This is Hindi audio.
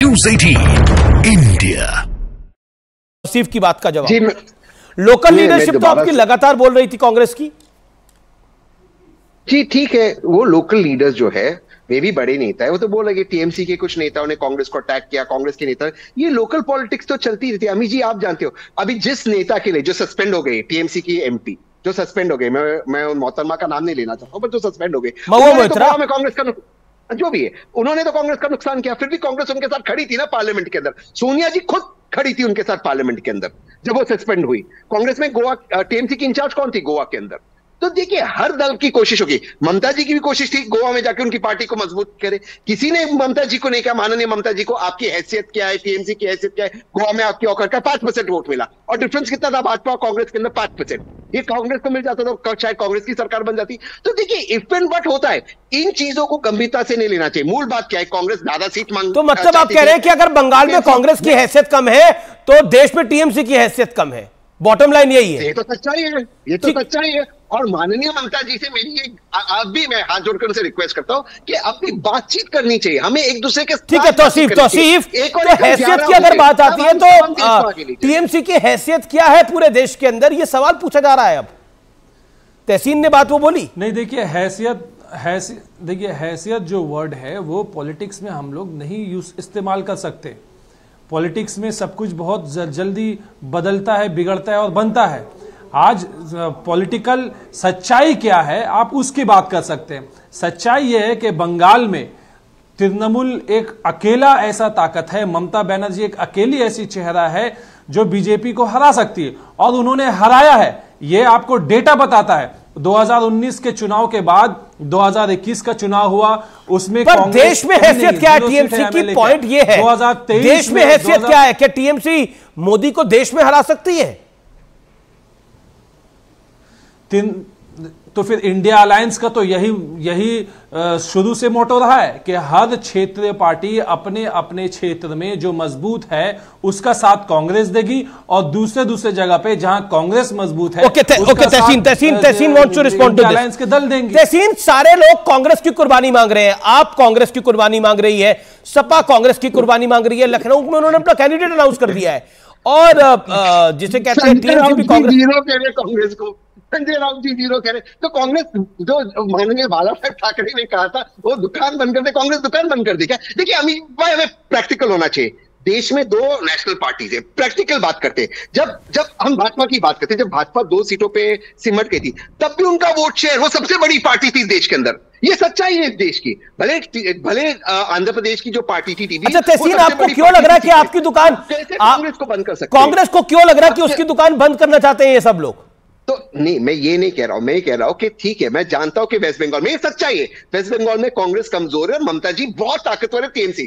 News 18 India. तौसीफ की बात का जी जवाब। लोकल लीडरशिप तो आपकी लगातार बोल रही थी कांग्रेस की। जी ठीक है, वो लोकल लीडर्स जो है वे भी बड़े नेता है, वो तो बोल रहे टीएमसी के कुछ नेताओं ने कांग्रेस को अटैक किया, कांग्रेस के नेता। ये लोकल पॉलिटिक्स तो चलती रहती है। अमित जी आप जानते हो, अभी जिस नेता के लिए जो सस्पेंड हो गए, टीएमसी की एमपी जो सस्पेंड हो गए, मैं उन मोहतरमा का नाम नहीं लेना चाहता हूं, पर जो सस्पेंड हो गए, में कांग्रेस का जो भी है, उन्होंने तो कांग्रेस का नुकसान किया, फिर भी कांग्रेस उनके साथ खड़ी थी ना पार्लियामेंट के अंदर। सोनिया जी खुद खड़ी थी उनके साथ पार्लियामेंट के अंदर जब वो सस्पेंड हुई। कांग्रेस में गोवा टीएमसी की इंचार्ज कौन थी गोवा के अंदर? तो देखिए हर दल की कोशिश होगी। ममता जी की भी कोशिश थी गोवा में जाके उनकी पार्टी को मजबूत करे। किसी ने ममता जी को नहीं कहा, माननीय ममता जी को आपकी हैसियत क्या है, टीएमसी की हैसियत क्या है, गोवा में आपकी औकात का 5% वोट मिला, और डिफरेंस कितना था भाजपा और कांग्रेस के अंदर? 5%। ये कांग्रेस को मिल जाता तो शायद कांग्रेस की सरकार बन जाती। तो देखिए इफ एंड बट होता है, इन चीजों को गंभीरता से नहीं लेना चाहिए। मूल बात क्या है, कांग्रेस ज्यादा सीट मांग, तो मतलब आप कह रहे हैं कि अगर बंगाल में कांग्रेस की हैसियत कम है तो देश में टीएमसी की हैसियत कम है। बॉटम लाइन यही है। ये तो सच्चाई है, ये तो सच्चाई है। और माननीय ममता जी से मेरी अब भी मैं हाथ जोड़कर उनसे रिक्वेस्ट करता हूं कि अपनी बातचीत करनी चाहिए हमें एक दूसरे के। ठीक है तौसीफ, तो हैसियत की अगर बात आती है तो टीएमसी की हैसियत क्या है पूरे देश के अंदर, ये सवाल पूछा जा रहा है। अब तहसीन ने बात वो बोली नहीं। देखिए हैसियत जो वर्ड है वो पॉलिटिक्स में हम लोग नहीं इस्तेमाल कर सकते। पॉलिटिक्स में सब कुछ बहुत जल्दी बदलता है, बिगड़ता है और बनता है। आज पॉलिटिकल सच्चाई क्या है आप उसकी बात कर सकते हैं। सच्चाई यह है कि बंगाल में तृणमूल एक अकेला ऐसा ताकत है, ममता बनर्जी एक अकेली ऐसी चेहरा है जो बीजेपी को हरा सकती है, और उन्होंने हराया है। यह आपको डेटा बताता है। 2019 के चुनाव के बाद 2021 का चुनाव हुआ, उसमें पर देश में हैसियत क्या है टीएमसी की? पॉइंट ये है 2023 देश में हैसियत क्या है? क्या टीएमसी मोदी को देश में हरा सकती है? तो फिर इंडिया अलायंस का तो यही शुरू से मोटो रहा है कि हर क्षेत्रीय पार्टी अपने अपने क्षेत्र में जो मजबूत है उसका साथ कांग्रेस देगी, और दूसरे जगह पे जहां कांग्रेस मजबूत है Tahseen wants to respond to alliance के दल देंगे। तहसीन, सारे लोग कांग्रेस की कुर्बानी मांग रहे हैं, आप कांग्रेस की कुर्बानी मांग रही है, सपा कांग्रेस की कुर्बानी मांग रही है। लखनऊ में उन्होंने अपना कैंडिडेट अनाउंस कर दिया है, और जिसे कहते हैं टीएमसी भी कांग्रेस को संजय राउत जी जीरो कह रहे। तो कांग्रेस जो माननीय बाला साहब ठाकरे ने कहा था वो दुकान बंद कर दे, कांग्रेस दुकान बंद कर दी क्या? देखिए अमित भाई, हमें प्रैक्टिकल होना चाहिए। देश में 2 नेशनल पार्टीज है, प्रैक्टिकल बात करते हैं। जब हम भाजपा की बात करते हैं, जब भाजपा 2 सीटों पे सिमट गई थी तब भी उनका वोट शेयर, वो सबसे बड़ी पार्टी थी देश के अंदर। ये सच्चाई है देश की। भले आंध्र प्रदेश की जो पार्टी थी टीवी। अच्छा तहसीन, आपको क्यों लग रहा है कि आपकी दुकान कांग्रेस को बंद कर सकते? कांग्रेस को क्यों लग रहा है कि उसकी दुकान बंद करना चाहते हैं ये सब लोग? तो नहीं, मैं ये नहीं कह रहा हूं, मैं कह रहा हूं कि ठीक है, मैं जानता हूं कि वेस्ट बंगाल में ये सच्चाई है, वेस्ट बंगाल में कांग्रेस कमजोर है और ममता जी बहुत ताकतवर है टीएमसी।